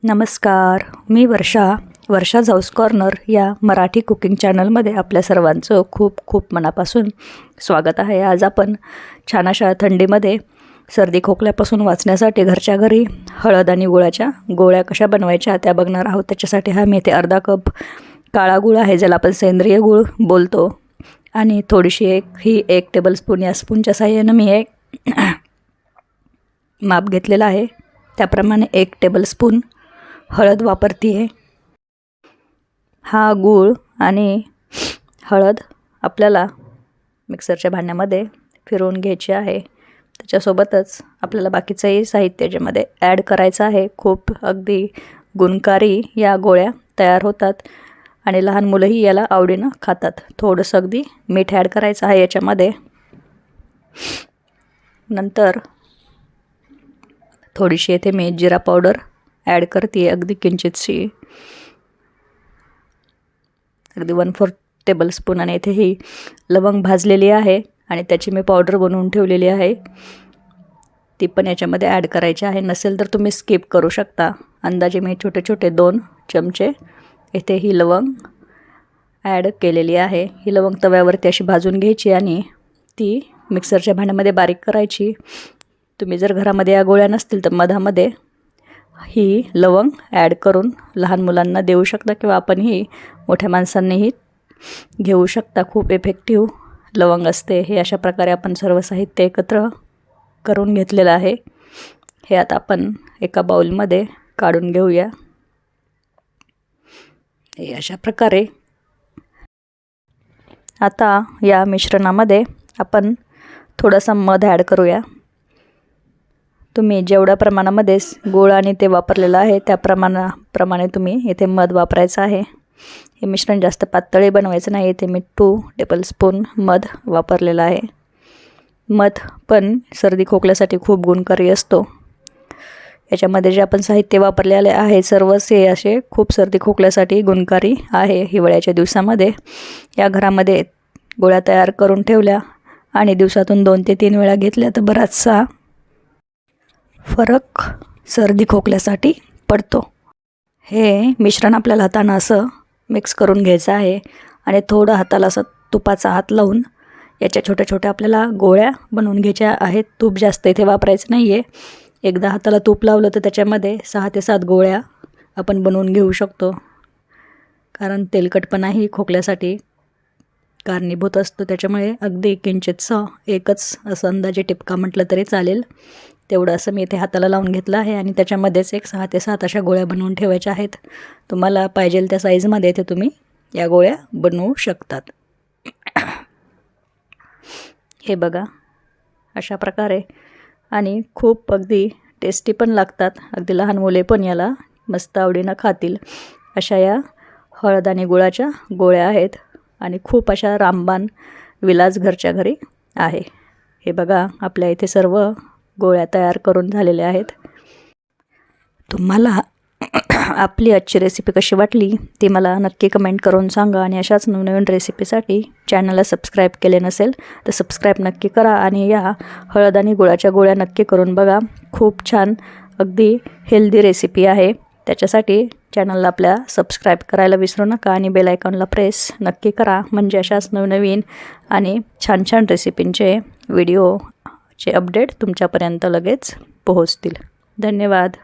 नमस्कार, मी वर्षा house corner या Marathi cooking चॅनलमध्ये आपल्या सर्वांचं खूप खूप मनापासून स्वागत आहे। आज आपण छान अशा थंडीमध्ये सर्दी खोकल्यापासून वाचण्यासाठी घरच्या घरी हळद आणि गुळाच्या गोळ्या कशा बनवायच्या त्या बघणार आहोत। त्याच्यासाठी हा मी इथे अर्धा कप काळा गुळ आहे, ज्याला आपण सेंद्रिय गुळ बोलतो, आणि थोडीशी एक टेबलस्पून या स्पूनच्या साहाय्याने मी एक माप घेतलेला आहे। त्याप्रमाणे 1 टेबलस्पून हळद वापरते आहे। हा गूळ आणि हळद आपल्याला मिक्सरच्या भांड्यामध्ये फिरवून घ्यायची आहे। त्याच्यासोबतच आपल्याला बाकीचंही साहित्य याच्यामध्ये ॲड करायचं आहे। खूप अगदी गुणकारी या गोळ्या तयार होतात आणि लहान मुलंही याला आवडीनं खातात। थोडंसं अगदी मीठ ॲड करायचं आहे याच्यामध्ये। नंतर थोडीशी येथे मी जिरा पावडर ॲड करते, अगदी किंचितशी, अगदी 1/4 टेबलस्पून। आणि इथे ही लवंग भाजलेली आहे आणि त्याची मी पावडर बनवून ठेवलेली आहे, ती पण याच्यामध्ये ॲड करायची आहे। नसेल तर तुम्ही स्किप करू शकता। अंदाजे मी छोटे छोटे 2 चमचे इथे ही लवंग ॲड केलेली आहे। ही लवंग तव्यावरती अशी भाजून घ्यायची आणि ती मिक्सरच्या भांड्यामध्ये बारीक करायची। तुम्ही जर घरामध्ये या गोळ्या नसतील तर मधामध्ये ही लवंग ॲड करून लहान मुलांना देऊ शकता, किंवा आपणही मोठ्या माणसांनीही घेऊ शकता। खूप इफेक्टिव्ह लवंग असते। हे अशा प्रकारे आपण सर्व साहित्य एकत्र करून घेतलेलं आहे। हे आता आपण एका बाउलमध्ये काढून घेऊया। हे अशा प्रकारे आता या मिश्रणामध्ये आपण थोडासा मध ॲड करूया। तुम्ही जेवढ्या प्रमाणामध्ये गूळ आणि ते वापरलेलं आहे त्या प्रमाणे तुम्ही इथे मध वापरायचं आहे। हे मिश्रण जास्त पातळही बनवायचं नाही। इथे मी 2 टेबलस्पून मध वापरलेलं आहे। मध पण सर्दी खोकल्यासाठी खूप गुणकारी असतो। याच्यामध्ये जे आपण साहित्य वापरलेले आहे सर्वच हे असे खूप सर्दी खोकल्यासाठी गुणकारी आहे। हिवाळ्याच्या दिवसामध्ये या घरामध्ये गोळ्या तयार करून ठेवल्या आणि दिवसातून 2 ते 3 वेळा घेतल्या तर बराचसा फरक सर्दी खोकल्यासाठी पडतो। हे मिश्रण आपल्याला हातानं असं मिक्स करून घ्यायचं आहे आणि थोडं हाताला असं तुपाचा हात लावून याच्या छोट्या छोट्या आपल्याला गोळ्या बनवून घ्यायच्या आहेत। तूप जास्त इथे वापरायचं नाही आहे। एकदा हाताला तूप लावलं तर त्याच्यामध्ये 6 ते 7 गोळ्या आपण बनवून घेऊ शकतो, कारण तेलकटपणाही खोकल्यासाठी कारणीभूत असतो। त्याच्यामुळे अगदी किंचितसं एकच असं अंदाजे टिपका म्हटलं तरी चालेल, तेवढं असं मी इथे हाताला लावून घेतलं आहे आणि त्याच्यामध्येच 6 ते 7 अशा गोळ्या बनवून ठेवायच्या आहेत। तुम्हाला पाहिजे त्या साईजमध्ये इथे तुम्ही या गोळ्या बनवू शकतात। हे बघा अशा प्रकारे, आणि खूप अगदी टेस्टी पण लागतात। अगदी लहान मुले पण याला मस्त आवडीनं खातील अशा या हळद आणि गुळाच्या गोळ्या आहेत, आणि खूप अशा रामबाण विलाज घरच्या घरी आहे। हे बघा आपल्या इथे सर्व गोळ्या तयार करून झालेल्या आहेत। तुम्हाला आपली आजची रेसिपी कशी वाटली ती मला नक्की कमेंट करून सांगा, आणि अशाच नवनवीन रेसिपीसाठी चॅनलला सबस्क्राईब केले नसेल तर सबस्क्राईब नक्की करा, आणि या हळद आणि गुळाच्या गोळ्या नक्की करून बघा। खूप छान अगदी हेल्दी रेसिपी आहे। त्याच्यासाठी चॅनलला आपल्या सबस्क्राईब करायला विसरू नका आणि बेल आयकॉनला प्रेस नक्की करा, म्हणजे अशाच नवनवीन आणि छान छान रेसिपींचे व्हिडिओचे अपडेट तुमच्यापर्यंत लगेच पोहोचतील। धन्यवाद।